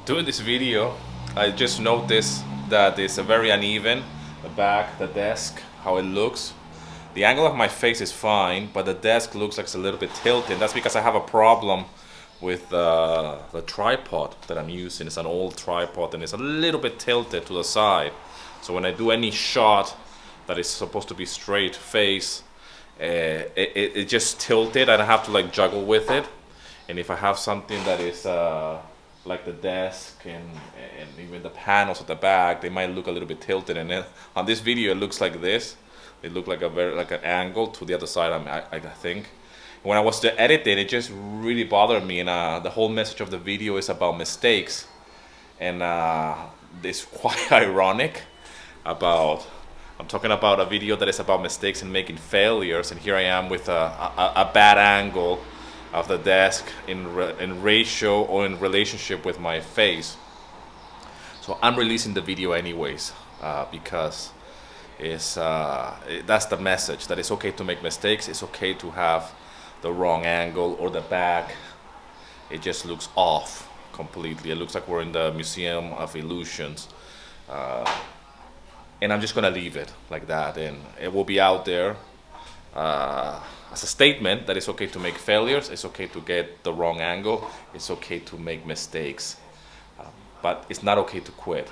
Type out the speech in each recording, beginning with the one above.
Doing this video, I just noticed that it's a very uneven, the back, the desk, how it looks. The angle of my face is fine, but the desk looks like it's a little bit tilted. That's because I have a problem with the tripod that I'm using. It's an old tripod and it's a little bit tilted to the side. So when I do any shot that is supposed to be straight face, it just tilted and I have to like juggle with it. And if I have something that is like the desk and even the panels at the back, they might look a little bit tilted. And then on this video, it looks like this. It looked like an angle to the other side. I think. When I was editing, it just really bothered me. And the whole message of the video is about mistakes, and it's quite ironic. I'm talking about a video that is about mistakes and making failures, and here I am with a bad angle of the desk in ratio or in relationship with my face. So I'm releasing the video anyways because that's the message, that it's okay to make mistakes. It's okay to have the wrong angle or the back. It just looks off completely. It looks like we're in the Museum of Illusions. And I'm just gonna leave it like that, and it will be out there as a statement that it's okay to make failures, it's okay to get the wrong angle, it's okay to make mistakes, but it's not okay to quit.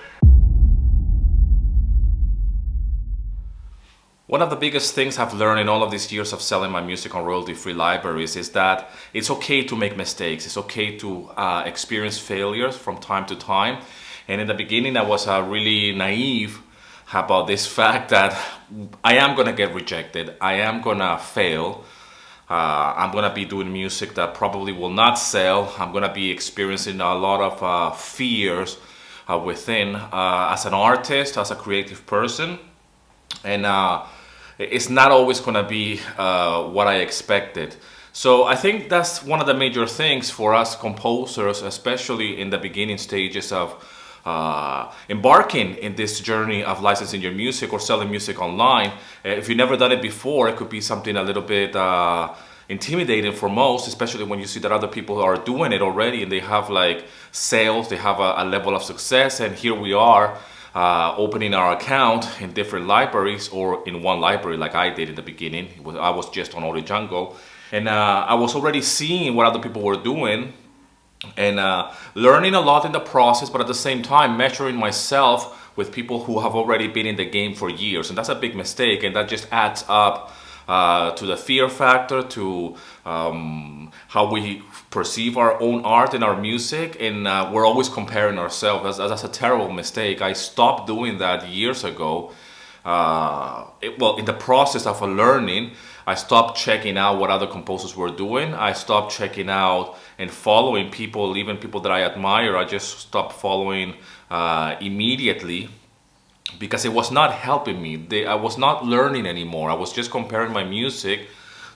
One of the biggest things I've learned in all of these years of selling my music on royalty-free libraries is that it's okay to make mistakes, it's okay to experience failures from time to time. And in the beginning I was really naive about this fact that I am gonna get rejected, I am gonna fail, I'm gonna be doing music that probably will not sell, I'm gonna be experiencing a lot of fears within as an artist, as a creative person, and it's not always gonna be what I expected. So I think that's one of the major things for us composers, especially in the beginning stages of embarking in this journey of licensing your music or selling music online. If you've never done it before, it could be something a little bit intimidating for most, especially when you see that other people are doing it already and they have like sales, they have a level of success, and here we are opening our account in different libraries or in one library like I did in the beginning. I was just on Audio Jungle, and I was already seeing what other people were doing and learning a lot in the process, but at the same time measuring myself with people who have already been in the game for years. And that's a big mistake, and that just adds up to the fear factor, to how we perceive our own art and our music, and we're always comparing ourselves. That's a terrible mistake. I stopped doing that years ago. Well, in the process of learning, I stopped checking out what other composers were doing. I stopped checking out and following people, even people that I admire. I just stopped following immediately because it was not helping me. I was not learning anymore. I was just comparing my music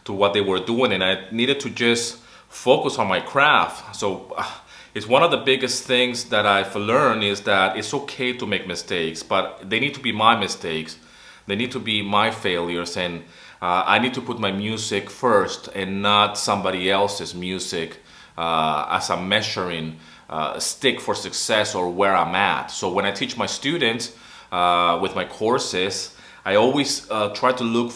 to what they were doing, and I needed to just focus on my craft. So it's one of the biggest things that I've learned is that it's okay to make mistakes, but they need to be my mistakes. They need to be my failures, and I need to put my music first and not somebody else's music as a measuring stick for success or where I'm at. So when I teach my students with my courses, I always try to look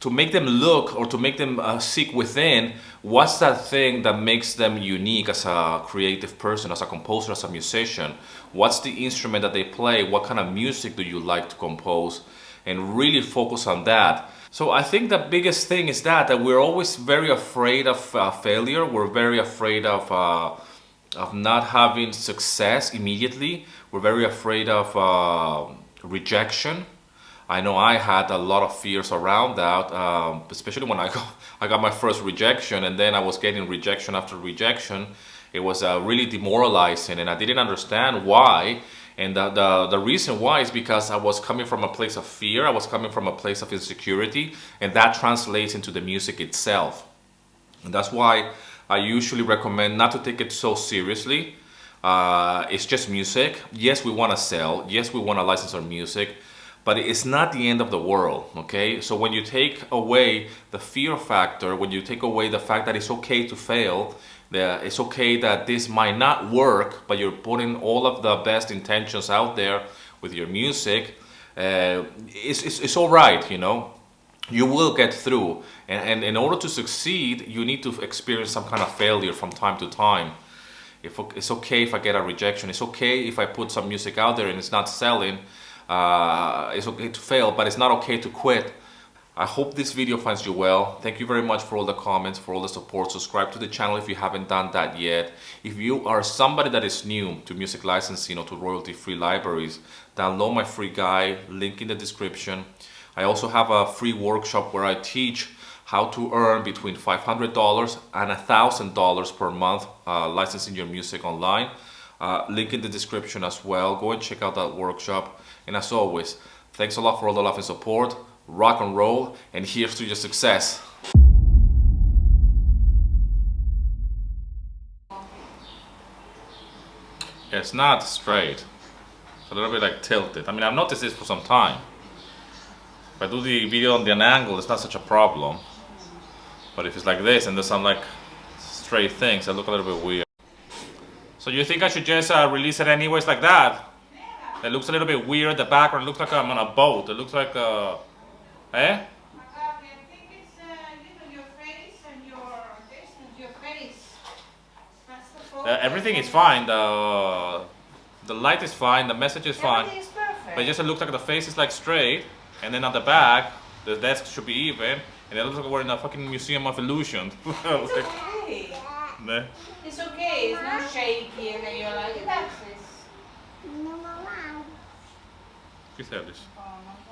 to make them look or to make them seek within what's that thing that makes them unique as a creative person, as a composer, as a musician. What's the instrument that they play? What kind of music do you like to compose? And really focus on that. So I think the biggest thing is that we're always very afraid of failure. We're very afraid of not having success immediately. We're very afraid of rejection. I know I had a lot of fears around that, especially when I got my first rejection, and then I was getting rejection after rejection. It was really demoralizing, and I didn't understand why. And the reason why is because I was coming from a place of fear, I was coming from a place of insecurity, and that translates into the music itself. And that's why I usually recommend not to take it so seriously. It's just music. Yes, we want to sell. Yes, we want to license our music. But it's not the end of the world, okay? So when you take away the fear factor, when you take away the fact that it's okay to fail, It's okay that this might not work, but you're putting all of the best intentions out there with your music. It's all right, you know. You will get through, and in order to succeed, you need to experience some kind of failure from time to time. It's okay if I get a rejection. It's okay if I put some music out there and it's not selling. It's okay to fail, but it's not okay to quit. I hope this video finds you well. Thank you very much for all the comments, for all the support. Subscribe to the channel if you haven't done that yet. If you are somebody that is new to music licensing or to royalty-free libraries, download my free guide, link in the description. I also have a free workshop where I teach how to earn between $500 and $1,000 per month licensing your music online. Link in the description as well. Go and check out that workshop. And as always, thanks a lot for all the love and support. Rock and roll, and here's to your success. It's not straight. It's a little bit like tilted. I mean, I've noticed this for some time. If I do the video on an angle, it's not such a problem. But if it's like this and there's some like straight things, that look a little bit weird. So you think I should just release it anyways like that? It looks a little bit weird. The background looks like I'm on a boat. It looks like eh? I think it's your face and your face. That's the focus. Everything is fine. The light is fine. The message is fine. Everything is perfect. But it just looks like the face is like straight, and then on the back, the desk should be even, and it looks like we're in a fucking museum of illusion. It's okay. Ne? It's okay. It's not shaky, and then you're like, that's this. ¿Qué se habla? Oh, no.